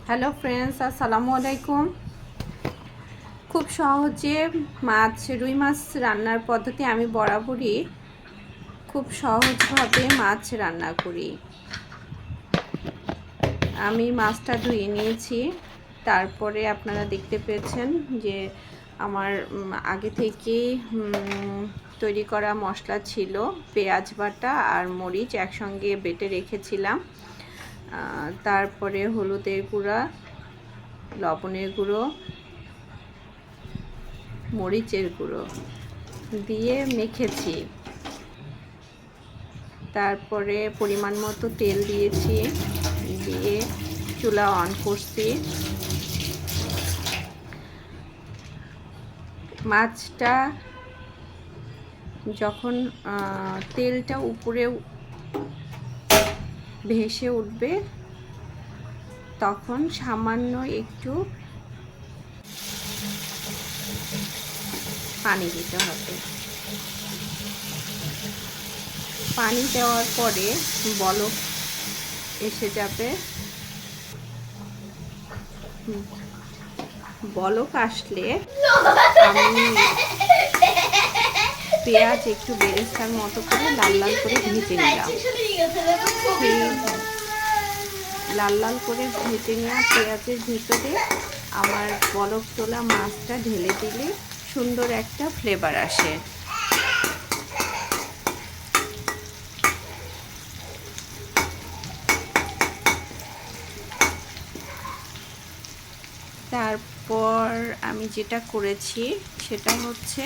Hello friends, আসসালামু আলাইকুম। খুব সহজে রুই মাছ রান্নার পদ্ধতি আমি বরাবরই খুব সহজভাবে মাছ রান্না করি। আমি মাছটা ধুয়ে নিয়েছি, তারপরে আপনারা দেখতে পেয়েছেন যে আমার আগে থেকেই তৈরি করা মশলা ছিল। পেঁয়াজ বাটা আর মরিচ একসঙ্গে বেটে রেখেছিলাম। তারপরে হলুদের গুঁড়া, লবণের গুঁড়ো, মরিচের গুঁড়ো দিয়ে মেখেছি। তারপরে পরিমাণ মতো তেল দিয়েছি, দিয়ে চুলা অন করছি। মাছটা যখন তেলটা উপরে ভেসে উঠবে তখন সামান্য একটু পানি দিতে হবে। পানি দেওয়ার পরে বলক এসে যাবে। বলক আসলে আমি পেঁয়াজ একটু বেরেস্তার মতো করে লাল লাল করে ভেজে নিলাম। লাল লাল করে ভেজে নেওয়া পেঁয়াজের ভিতরে আমার বলক তোলা মাছটা ঢেলে দিলে সুন্দর একটা ফ্লেভার আসে। তারপর আমি যেটা করেছি সেটা হচ্ছে,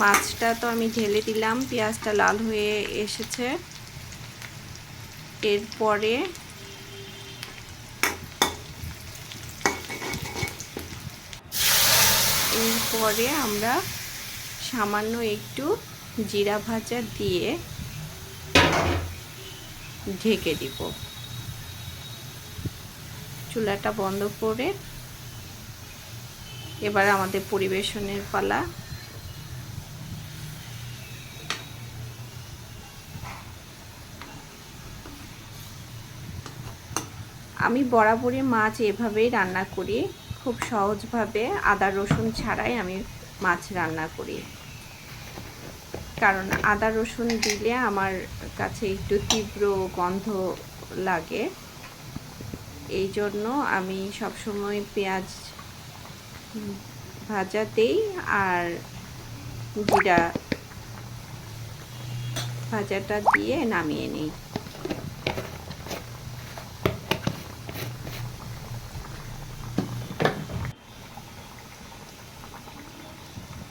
মাছটা তো আমি ঢেলে দিলাম, পেঁয়াজটা লাল হয়ে এসেছে। এরপরে আমরা সামান্য একটু জিরা ভাজা দিয়ে ঢেকে দিব। চুলাটা বন্ধ করে এবার আমাদের পরিবেশনের পালা। আমি বরাবরই মাছ এভাবেই রান্না করি, খুব সহজভাবে, আদা রসুন ছাড়াই আমি মাছ রান্না করি। কারণ আদা রসুন দিলে আমার কাছে একটু তীব্র গন্ধ লাগে, এই জন্য আমি সবসময় পেঁয়াজ ভাজা দেই আর জিরা ভাজাটা দিয়ে নামিয়ে নিই।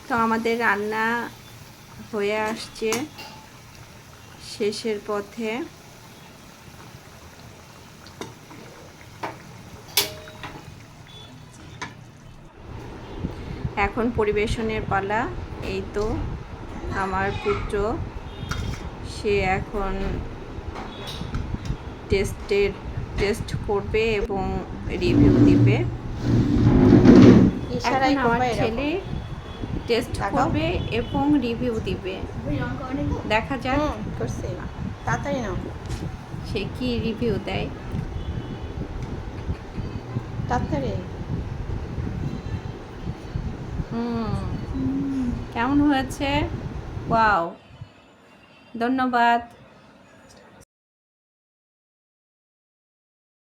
তো আমাদের রান্না হয়ে আসছে শেষের পথে। এখন পরিবেশনের পালা। এই তো আমার পুত্র, সে এখন টেস্ট করবে এবং রিভিউ দিবে। এখন আমার ছেলে টেস্ট করবে এবং রিভিউ দিবে। দেখা যাক করছে না, তাড়াতাড়ি নাও, সে কি রিভিউ দেয়। তাড়াতাড়ি। কেমন হয়েছে? ওয়াও, ধন্যবাদ।